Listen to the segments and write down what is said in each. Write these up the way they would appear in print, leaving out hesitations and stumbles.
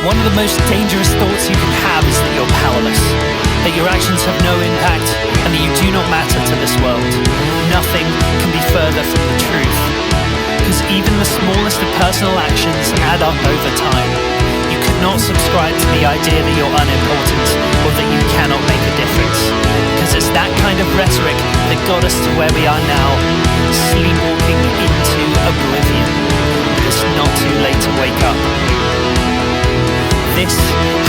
One of the most dangerous thoughts you can have is that you're powerless, that your actions have no impact, and that you do not matter to this world. Nothing can be further from the truth. Because even the smallest of personal actions add up over time. You could not subscribe to the idea that you're unimportant or that you cannot make a difference. Because it's that kind of rhetoric that got us to where we are now, sleepwalking into oblivion. But it's not too late to wake up. This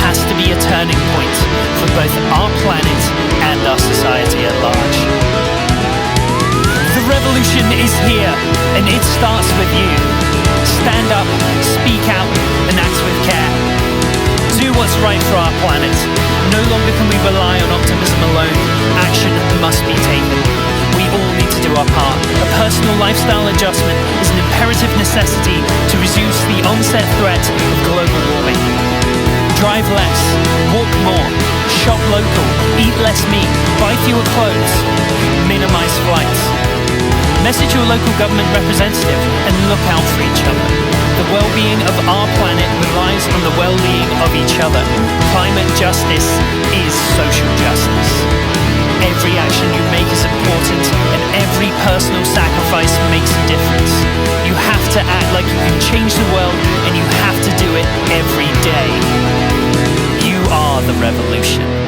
has to be a turning point for both our planet and our society at large. The revolution is here, and it starts with you. Stand up, speak out, and act with care. Do what's right for our planet. No longer can we rely on optimism alone. Action must be taken. We all need to do our part. A personal lifestyle adjustment is an imperative necessity to reduce the onset threat of global warming. Drive less, walk more, shop local, eat less meat, buy fewer clothes, minimize flights. Message your local government representative and look out for each other. The well-being of our planet relies on the well-being of each other. Climate justice is social justice. Every action you make is important, and every personal sacrifice makes a difference. You have to act like you can change the world, and you have to do it every day. You are the revolution.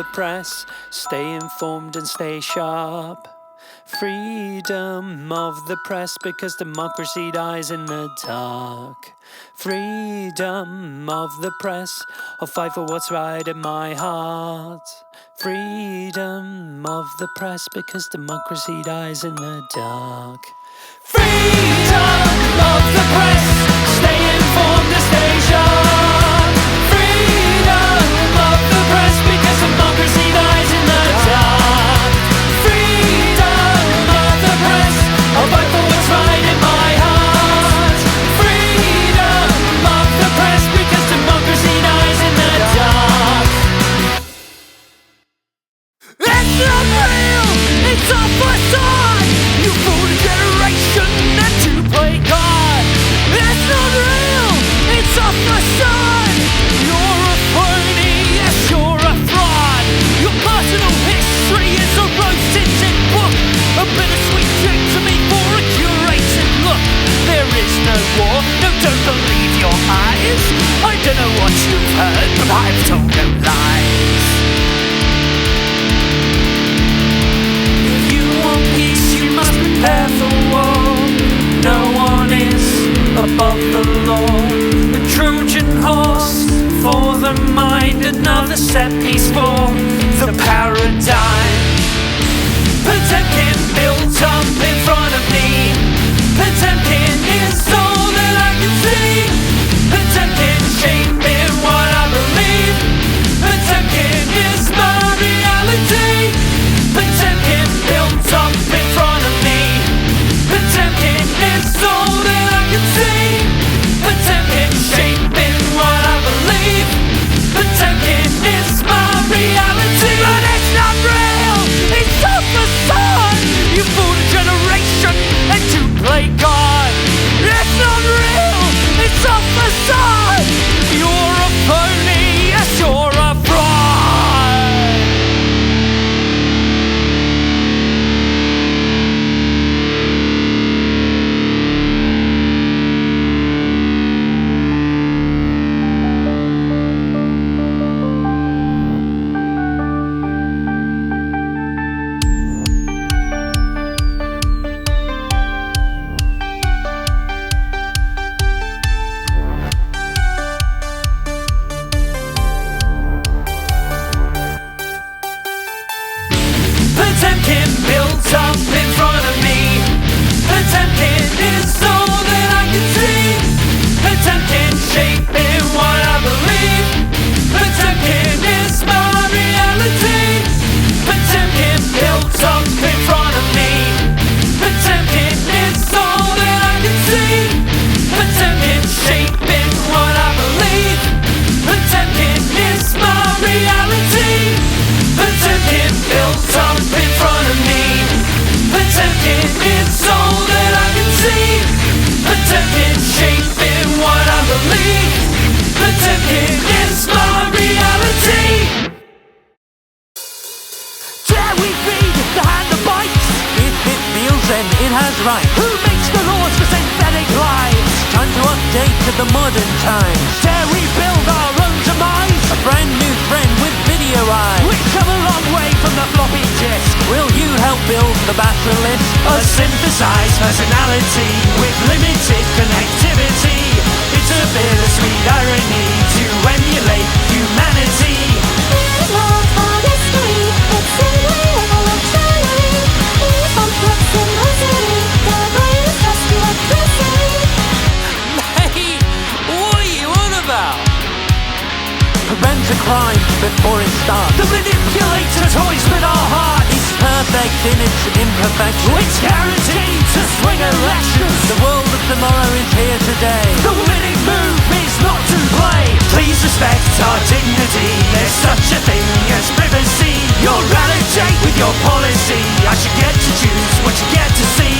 the press, stay informed and stay sharp. Freedom of the press, because democracy dies in the dark. Freedom of the press, I'll fight for what's right in my heart. Freedom of the press, because democracy dies in the dark. Freedom of the press, stay informed and stay sharp. Freedom of the press, because democracy dies in the dark. Freedom of the press, I'll fight for what's right in my heart. Freedom of the press, because democracy dies in the dark. It's not real, it's a facade. You fooled a generation and to play God. It's not real, it's a facade. You're a phony, yes, you're a fraud. Your personal history is a rose-tinted book, a bittersweet drink to me for a curated look. There is no war, no, don't believe your eyes. I don't know what you've heard, but I've told no lies. If you want peace, you must prepare for war. No one is above the law. The Trojan horse for the mind, another set piece for the paradigm. Potemkin built up in front of me. Potemkin is all that I can see. Potemkin shaping what I believe. Potemkin is my reality. Potemkin built up in front of me. Potemkin is all that I can see. Potemkin shaping what I believe. Potemkin is my reality. But it's not real, it's a facade. You fooled a generation and to play God. It's not real, it's a facade. You're a phony, yes, you're a fraud. Potemkin built up in front of me. Potemkin is all that I can see. Potemkin shaping what I believe. Potemkin is my reality. Potemkin built up in front of me. Potemkin is all that I can see. Potemkin shaping what I believe. Potemkin is my reality. Potemkin built up in front of me. Potemkin is all that I can see. Potemkin shaping what I believe. Potemkin is my reality. Dare we feed the hand that bites? If it feels, then it has rights. Who makes the laws for synthetic lives? Time to update to the modern times. Dare we build our own demise? A brand new friend with video eyes. We've come a long way from the floppy disk. Will you help build the Basilisk? A synthesized personality with limited connectivity. It's a bittersweet irony to emulate humanity. Mate, what are you on about? Prevent a crime before it starts. The manipulator toys with our hearts. It's perfect in its imperfection. It's guaranteed to swing elections. The world of tomorrow is here today. The winning move is not to play. Please respect our dignity. There's such a thing as privacy. You're out of date with your policy. I should get to choose what you get to see.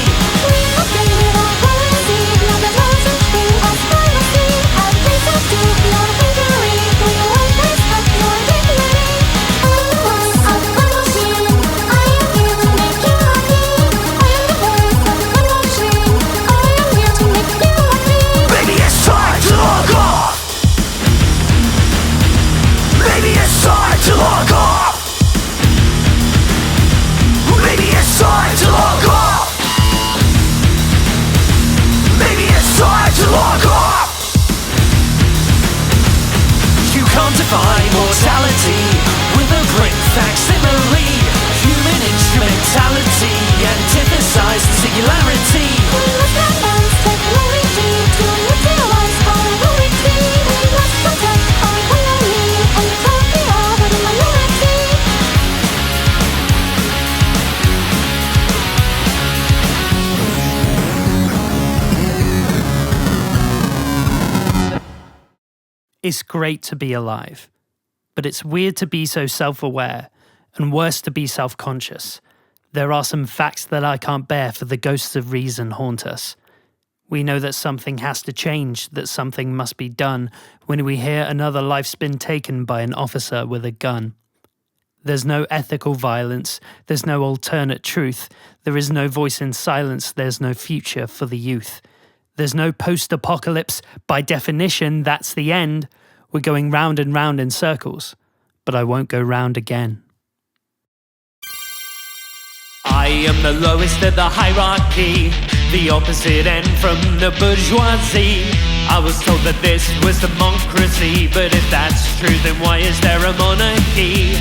Maybe it's singularity. We must balance technology to utilize our ability. We must protect our colony and thought we are but a minority. It's great to be alive, but it's weird to be so self-aware, and worse to be self-conscious. There are some facts that I can't bear, for the ghosts of reason haunt us. We know that something has to change, that something must be done, when we hear another life's been taken by an officer with a gun. There's no ethical violence, there's no alternate truth, there is no voice in silence, there's no future for the youth. There's no post-apocalypse, by definition that's the end. We're going round and round in circles, but I won't go round again. I am the lowest of the hierarchy, the opposite end from the bourgeoisie. I was told that this was democracy, but if that's true, then why is there a monarchy?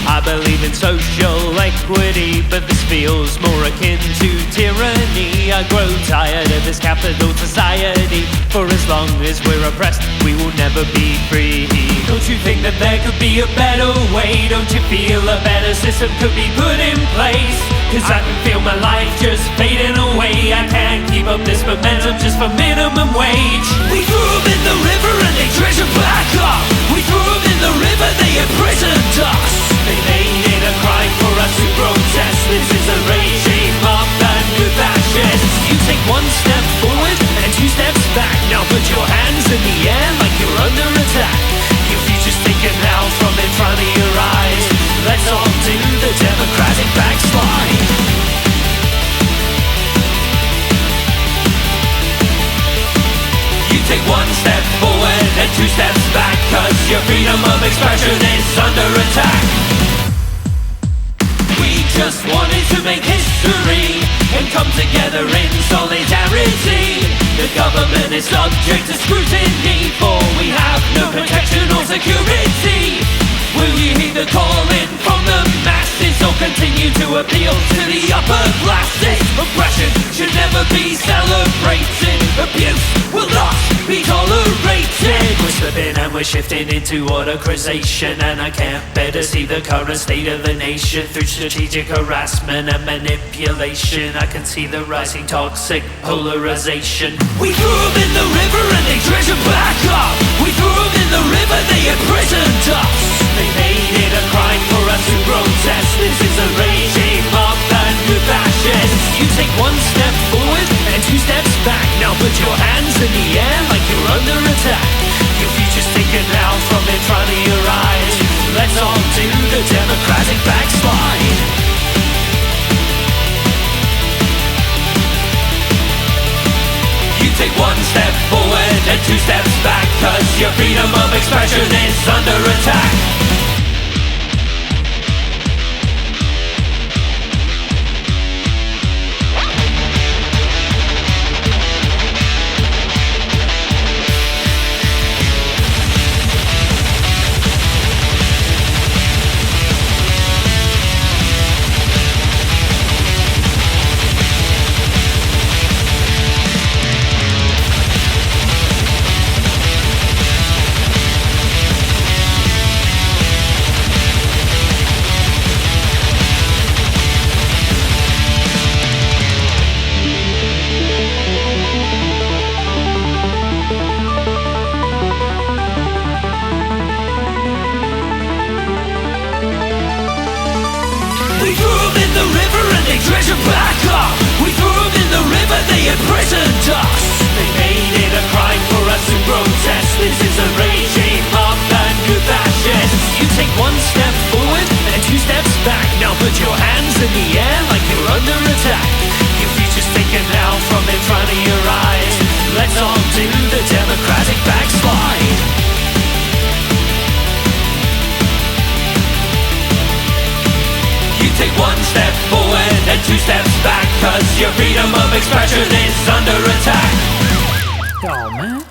I believe in social equity, but this feels more akin to tyranny. I grow tired of this capital society. For as long as we're oppressed, we will never be free. Don't you think that there could be a better way? Don't you feel a better system could be put in place? Cause I can feel my life just fading away. I can't keep up this momentum just for minimum wage. We threw them in the river and they treasured back up. We threw them in the river, they imprisoned us. They made it a crime for us to protest. This is a regime of the new fascists. You take one step forward and two steps back. Now put your hands in the air like you're under attack. Your future's taken out from in front of your eyes. Let's all do the democratic backslide. You take one step forward and two steps back, cause your freedom of expression is under attack. We just wanted to make history and come together in solidarity. The government is subject to scrutiny, for we have no protection or security. Will you heed the calling from the masses, or continue to appeal to the upper classes? Oppression should never be celebrated. Abuse will not be tolerated. We're slipping and we're shifting into autocratization, and I can't bear to see the current state of the nation. Through strategic harassment and manipulation, I can see the rising toxic polarization. We threw them in the river and they treasured back up. We threw them in the river, they imprisoned us. They made it a crime for us to protest. This is a regime of the new fascists. You take one step forward and two steps back. Now put your hands in the air like you're under attack. Your future's taken out from in front of your eyes. Let's all do the democratic backslide. You take one step forward and two steps back, cause your freedom of expression is under attack. Treasure back up. We threw them in the river, they imprisoned us. They made it a crime for us to protest. This is a regime of the new fascists. You take one step forward and two steps back. Now put your hands in the air like you're under attack. Your future's taken out from in front of your eyes. Let's all do the democratic backslide. You take one step forward and two steps back, cause your freedom of expression is under attack. Oh man.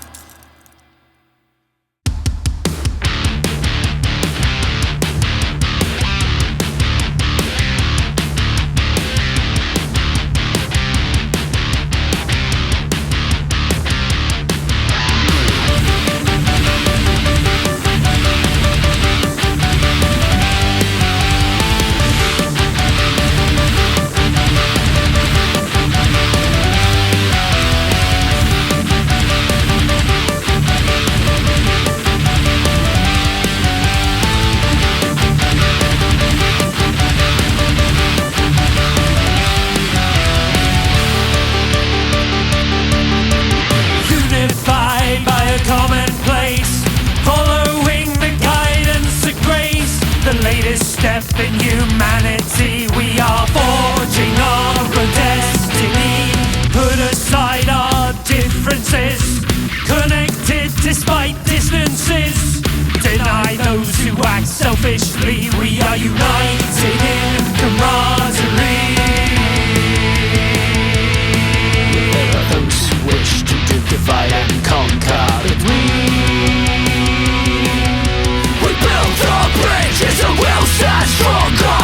latest step in humanity. We are forging our own destiny. Put aside our differences, connected despite distances. Deny those who act selfishly. We are united in camaraderie. There are those who wish to divide and conquer, but we build our bridges and we'll stand stronger.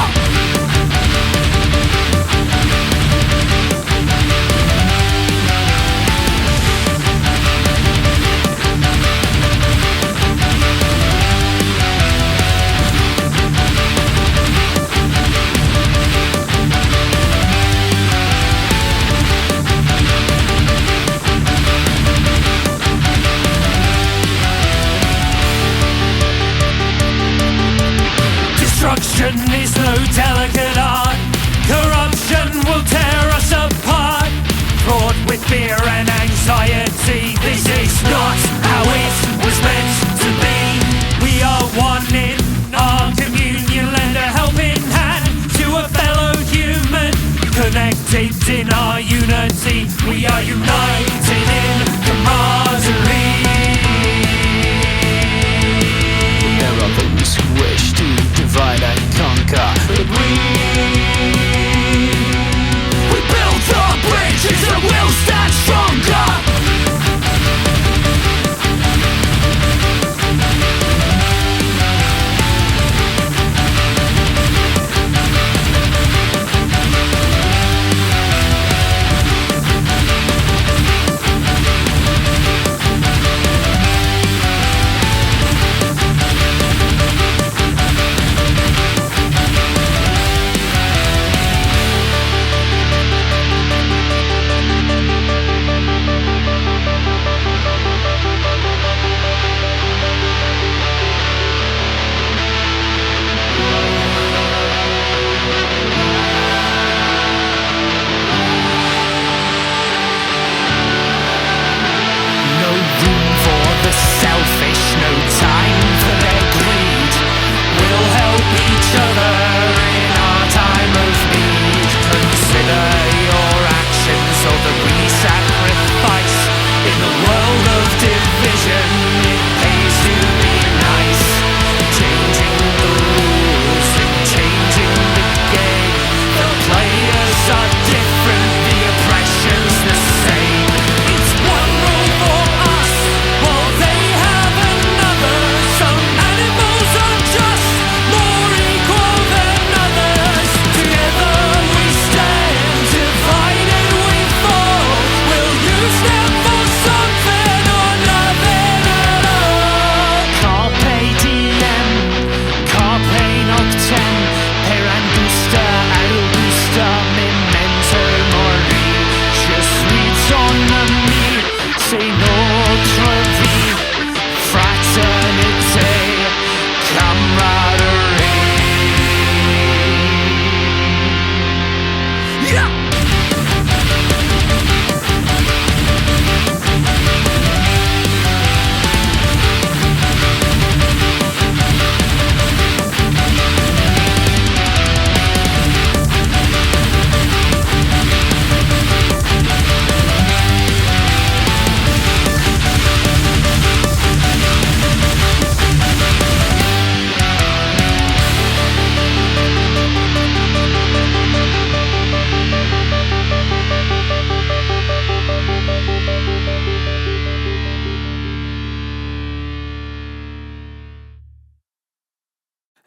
Destruction is no delicate art. Corruption will tear us apart. Fraught with fear and anxiety. This is not how it was meant to be. We are one in our communion. Lend a helping hand to a fellow human. Connected in our unity. We are united in camaraderie. There are those who wish to divide and conquer, but we build our bridges and we'll stand stronger.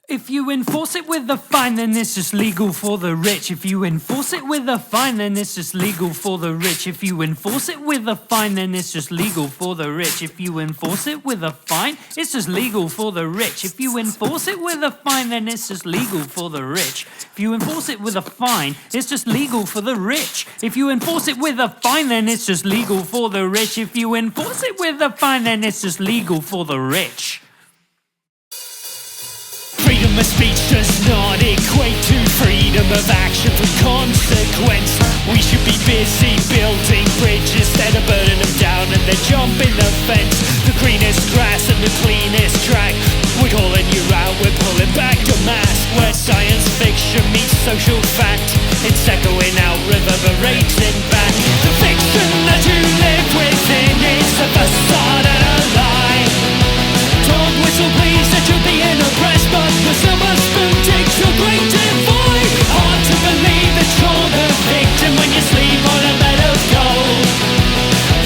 If you enforce it with a fine, then it's just legal for the rich. If you enforce it with a fine, then it's just legal for the rich. If you enforce it with a fine, then it's just legal for the rich. If you enforce it with a fine, it's just legal for the rich. If you enforce it with a fine, then it's just legal for the rich. If you enforce it with a fine, it's just legal for the rich. If you enforce it with a fine, then it's just legal for the rich. If you enforce it with a fine, then it's just legal for the rich. Freedom of speech does not equate to freedom of action for consequence. We should be busy building bridges instead of burning them down and then jumping the fence. The greenest grass and the cleanest track. We're calling you out, we're pulling back the mask. social fact. It's echoing out, reverberating back. The fiction that you live within is a facade and a lie. Dog whistle please that you're being oppressed, but the silver spoon takes your great divide. Hard to believe that you're the victim when you sleep on a bed of gold.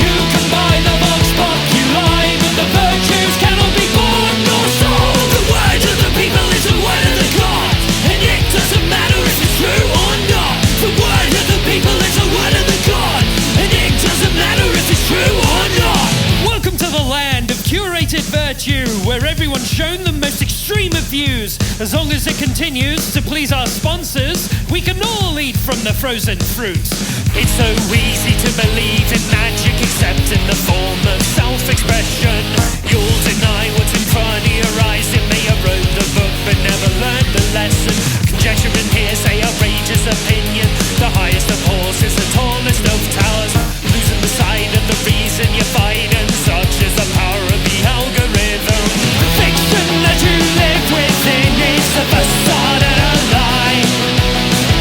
You can buy the vox populi, but the virtues cannot be bought nor sold. The word of the people is the word of the God, and it doesn't matter if it's true or not. The word of the people is the word of the God, and it doesn't matter if it's true or not. Welcome to the land of curated virtue, where everyone's shown the most extreme of views. As long as it continues to please our sponsors, we can all eat from the frozen fruits. It's so easy to believe in magic, except in the form of self-expression. You'll deny what's in front of your eyes. It may have wrote the book but never learned the lesson. Conjecture and hearsay, outrageous opinion. The highest of horses, the tallest of towers. Losing the sight of the reason you fight, and such is the power of the algorithm. The fiction that you live within is a facade and a lie.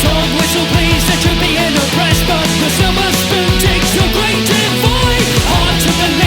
Dog whistle please that you're being oppressed, but the silver spoon takes your great divide. Hard to believe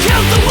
Killed the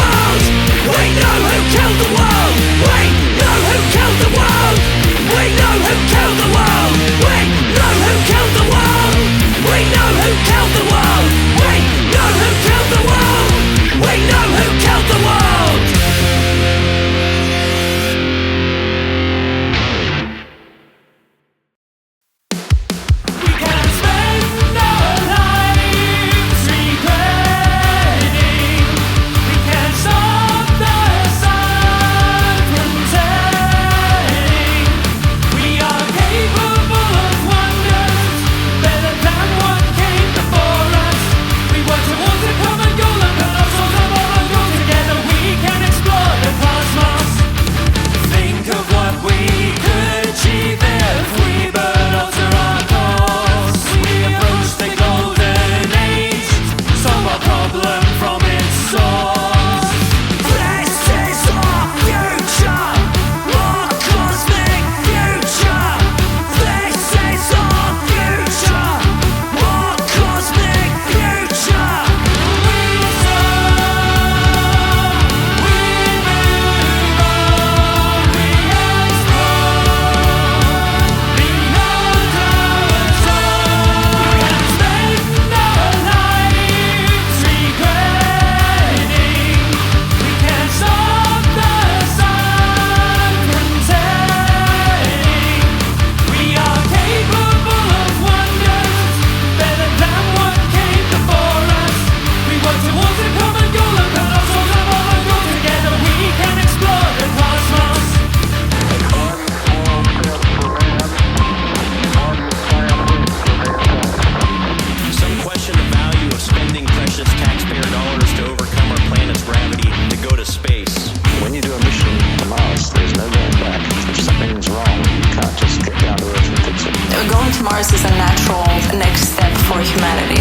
humanity.